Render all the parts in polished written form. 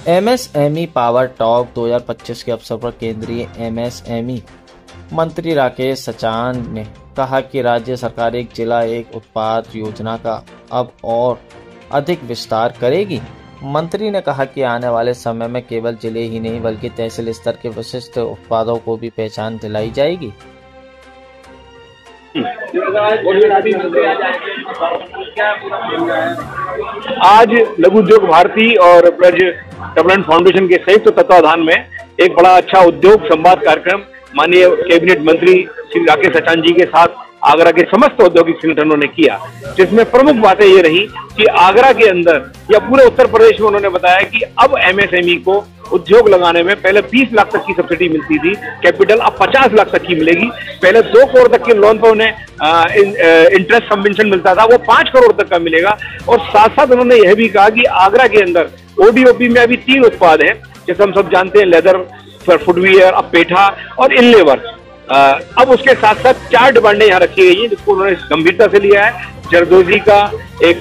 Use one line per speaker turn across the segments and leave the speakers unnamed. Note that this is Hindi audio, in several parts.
एमएसएमई पावर टॉक 2025 के अवसर पर केंद्रीय एमएसएमई मंत्री राकेश सचान ने कहा कि राज्य सरकार एक जिला एक उत्पाद योजना का अब और अधिक विस्तार करेगी। मंत्री ने कहा कि आने वाले समय में केवल जिले ही नहीं बल्कि तहसील स्तर के विशिष्ट उत्पादों को भी पहचान दिलाई जाएगी।
आज लघु उद्योग भारती और ब्रज डेवलपमेंट फाउंडेशन के संयुक्त तत्वाधान में एक बड़ा अच्छा उद्योग संवाद कार्यक्रम माननीय कैबिनेट मंत्री श्री राकेश सचान जी के साथ आगरा के समस्त औद्योगिक संगठनों ने किया, जिसमें प्रमुख बातें ये रही कि आगरा के अंदर या पूरे उत्तर प्रदेश में उन्होंने बताया कि अब एमएसएमई को उद्योग लगाने में पहले 20 लाख तक की सब्सिडी मिलती थी, कैपिटल अब 50 लाख तक की मिलेगी। पहले 2 करोड़ तक के लोन पर उन्हें इंटरेस्ट सबवेंशन मिलता था, वो 5 करोड़ तक का मिलेगा। और साथ साथ उन्होंने यह भी कहा कि आगरा के अंदर ओडीओपी में अभी 3 उत्पाद हैं, जैसे हम सब जानते हैं लेदर, फुटवियर, अब पेठा और इनलेवर। अब उसके साथ साथ 4 डिमांडें यहाँ रखी गई हैं जिसको उन्होंने गंभीरता से लिया है। जरदोजी का, एक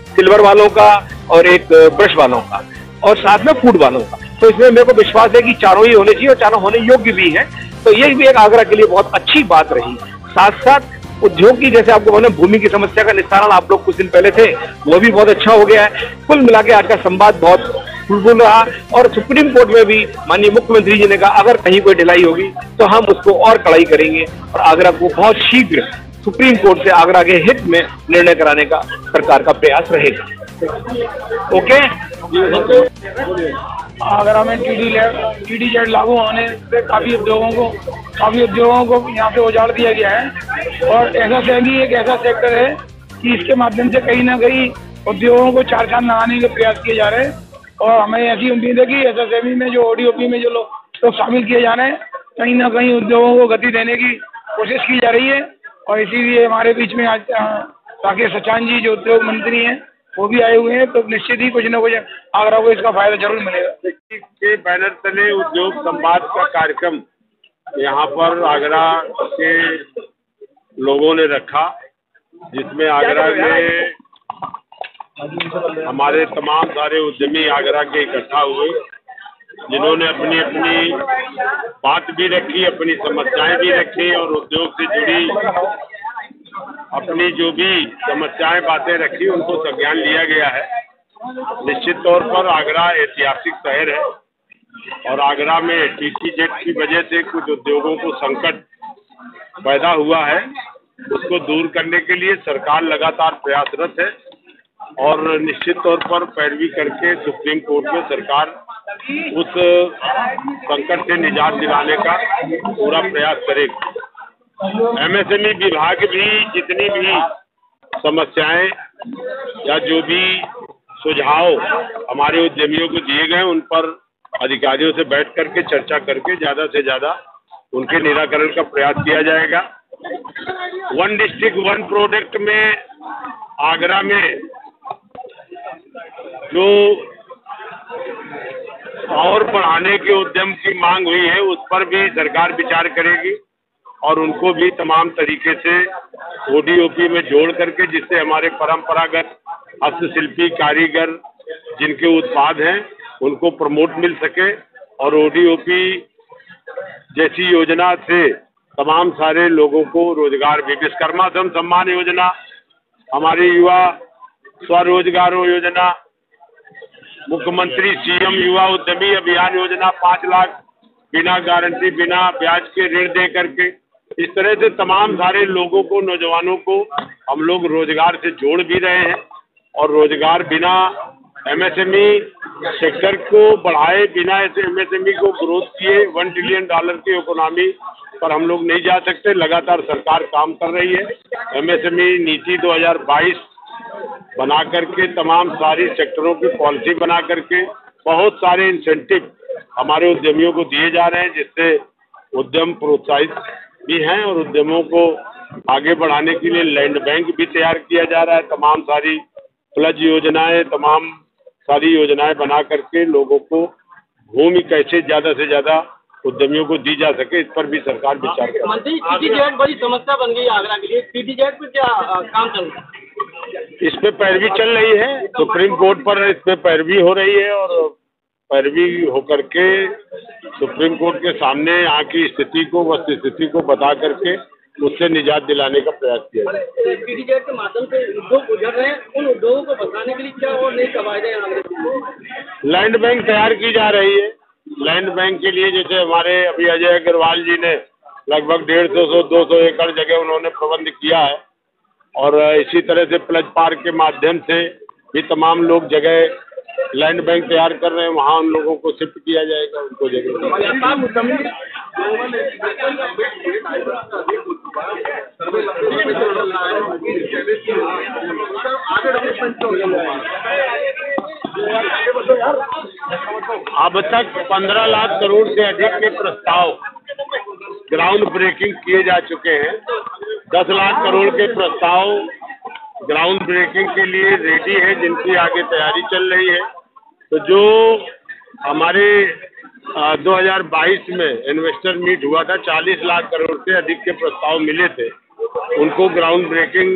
सिल्वर वालों का और एक ब्रश वालों का, और साथ में फूड वालों का। तो इसमें मेरे को विश्वास है कि चारों ही होने चाहिए और चारों होने योग्य भी हैं। तो ये भी एक आगरा के लिए बहुत अच्छी बात रही। साथ साथ उद्योग की, जैसे आपको बोले, भूमि की समस्या का निस्तारण आप लोग कुछ दिन पहले थे, वो भी बहुत अच्छा हो गया है। कुल मिला के आज का संवाद बहुत फुलफुल रहा। और सुप्रीम कोर्ट में भी माननीय मुख्यमंत्री जी ने कहा अगर कहीं कोई ढिलाई होगी तो हम उसको और कड़ाई करेंगे और आगरा को बहुत शीघ्र सुप्रीम कोर्ट से आगरा के हित में निर्णय कराने का सरकार का प्रयास रहेगा। ओके।
आगरा में टीडीजेड लागू होने से काफी उद्योगों को यहाँ पे उजाड़ दिया गया है। और एमएसएमई एक ऐसा सेक्टर है कि इसके माध्यम से कहीं ना कहीं उद्योगों को चार चांद लगाने के प्रयास किए जा रहे हैं। और हमें ऐसी उम्मीद है कि एसएसएमई में जो ओडीओपी में जो लोग शामिल किए जा रहे हैं, कहीं ना कहीं उद्योगों को गति देने की कोशिश की जा रही है। और इसीलिए हमारे बीच में आज राकेश सचान जी जो उद्योग मंत्री हैं वो भी आए हुए हैं। तो निश्चित ही कुछ न कुछ आगरा को इसका फायदा जरूर मिलेगा।
के बैनर तले उद्योग संवाद का कार्यक्रम यहाँ पर आगरा के लोगों ने रखा, जिसमें आगरा में हमारे तमाम सारे उद्यमी आगरा के इकट्ठा हुए, जिन्होंने अपनी अपनी बात भी रखी, अपनी समस्याएं भी रखी और उद्योग से जुड़ी अपनी जो भी समस्याएं बातें रखी उनको संज्ञान लिया गया है। निश्चित तौर पर आगरा ऐतिहासिक शहर है और आगरा में टीटीजेड की वजह से कुछ उद्योगों को संकट पैदा हुआ है। उसको दूर करने के लिए सरकार लगातार प्रयासरत है और निश्चित तौर पर पैरवी करके सुप्रीम कोर्ट में सरकार उस संकट से निजात दिलाने का पूरा प्रयास करेगी। एमएसएमई विभाग भी जितनी भी समस्याएं या जो भी सुझाव हमारे उद्यमियों को दिए गए उन पर अधिकारियों से बैठ करके चर्चा करके ज़्यादा से ज़्यादा उनके निराकरण का प्रयास किया जाएगा। 1 डिस्ट्रिक्ट 1 प्रोडक्ट में आगरा में जो और बढ़ाने के उद्यम की मांग हुई है उस पर भी सरकार विचार करेगी और उनको भी तमाम तरीके से ओडीओपी में जोड़ करके, जिससे हमारे परंपरागत हस्तशिल्पी कारीगर जिनके उत्पाद हैं उनको प्रमोट मिल सके। और ओडीओपी जैसी योजना से तमाम सारे लोगों को रोजगार भी, विश्वकर्मा श्रम सम्मान योजना, हमारी युवा स्वरोजगार योजना, मुख्यमंत्री सीएम युवा उद्यमी अभियान योजना, 5 लाख बिना गारंटी बिना ब्याज के ऋण दे करके, इस तरह से तमाम सारे लोगों को, नौजवानों को हम लोग रोजगार से जोड़ भी रहे हैं। और रोजगार बिना एमएसएमई सेक्टर को बढ़ाए, बिना एमएसएमई को ग्रोथ किए 1 ट्रिलियन डॉलर की इकोनॉमी पर हम लोग नहीं जा सकते। लगातार सरकार काम कर रही है। एमएसएमई नीति 2022 बना करके तमाम सारी सेक्टरों की पॉलिसी बना करके बहुत सारे इंसेंटिव हमारे उद्यमियों को दिए जा रहे हैं, जिससे उद्यम प्रोत्साहित भी हैं और उद्यमों को आगे बढ़ाने के लिए लैंड बैंक भी तैयार किया जा रहा है। तमाम सारी प्लज योजनाएं, तमाम सारी योजनाएं बना करके लोगों को भूमि कैसे ज़्यादा से ज़्यादा उद्यमियों को दी जा सके, इस पर भी सरकार विचार कर रही है।
मंत्री, टीडीजेड बड़ी समस्या बन गई आगरा के लिए, टीडीजेड पर क्या काम चल रहा है?
इस पे पैरवी चल रही है, सुप्रीम कोर्ट पर इस पे पैरवी हो रही है और पैरवी होकर के सुप्रीम कोर्ट के सामने यहाँ की स्थिति को, वस्तु स्थिति को बता करके उससे निजात दिलाने का प्रयास किया जाए।
पीडीजेड के माध्यम से उद्योग गुजर रहे हैं, उन उद्योगों को बचाने के लिए क्या और नई कवायदें हैं?
लैंड बैंक तैयार की जा रही है। लैंड बैंक के लिए जैसे हमारे अभी अजय अग्रवाल जी ने लगभग 150-200 एकड़ जगह उन्होंने प्रबंध किया है, और इसी तरह से प्लज पार्क के माध्यम से भी तमाम लोग जगह लैंड बैंक तैयार कर रहे हैं, वहाँ उन लोगों को शिफ्ट किया जाएगा उनको जगह। अब तक 15 लाख करोड़ से अधिक के प्रस्ताव ग्राउंड ब्रेकिंग किए जा चुके हैं। 10 लाख करोड़ के प्रस्ताव ग्राउंड ब्रेकिंग के लिए रेडी है, जिनकी आगे तैयारी चल रही है। तो जो हमारे 2022 में इन्वेस्टर मीट हुआ था, 40 लाख करोड़ से अधिक के प्रस्ताव मिले थे। उनको ग्राउंड ब्रेकिंग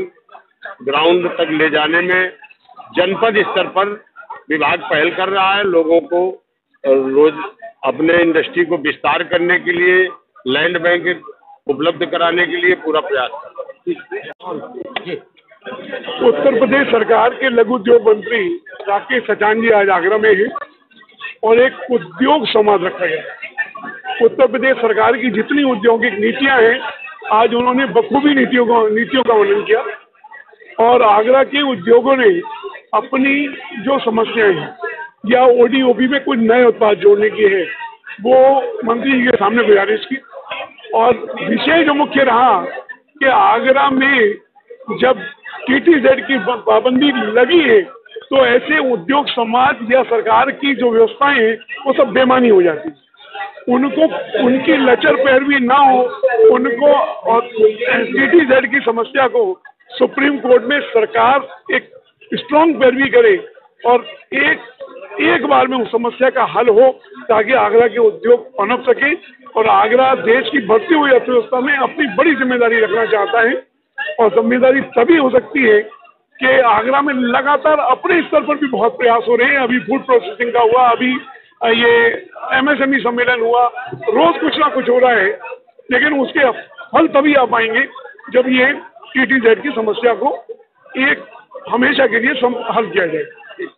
ग्राउंड तक ले जाने में जनपद स्तर पर विभाग पहल कर रहा है। लोगों को रोज अपने इंडस्ट्री को विस्तार करने के लिए लैंड बैंक उपलब्ध कराने के लिए पूरा प्रयास कर रहा है।
उत्तर प्रदेश सरकार के लघु उद्योग मंत्री राकेश सचान जी आज आगरा में हैं और एक उद्योग संवाद रखा गया। उत्तर प्रदेश सरकार की जितनी औद्योगिक नीतियां हैं, आज उन्होंने बखूबी नीतियों का वर्णन किया, और आगरा के उद्योगों ने अपनी जो समस्याएं हैं या ओडीओपी में कुछ नए उत्पाद जोड़ने की है, वो मंत्री जी के सामने गुजारिश की। और विषय जो मुख्य रहा कि आगरा में जब टीटीजेड की पाबंदी लगी है तो ऐसे उद्योग समाज या सरकार की जो व्यवस्थाएं हैं वो सब बेमानी हो जाती है। उनको उनकी लचर पैरवी ना हो, उनको और टीटीजेड की समस्या को सुप्रीम कोर्ट में सरकार एक स्ट्रॉन्ग पैरवी करे और एक बार में उस समस्या का हल हो, ताकि आगरा के उद्योग पनप सके। और आगरा देश की बढ़ती हुई अर्थव्यवस्था में अपनी बड़ी जिम्मेदारी रखना चाहता है, और जिम्मेदारी तभी हो सकती है कि आगरा में लगातार अपने स्तर पर भी बहुत प्रयास हो रहे हैं। अभी फूड प्रोसेसिंग का हुआ, अभी ये एमएसएमई सम्मेलन हुआ, रोज कुछ ना कुछ हो रहा है, लेकिन उसके फल तभी आ पाएंगे जब ये टीटीजेड की समस्या को एक हमेशा के लिए हल किया जाए।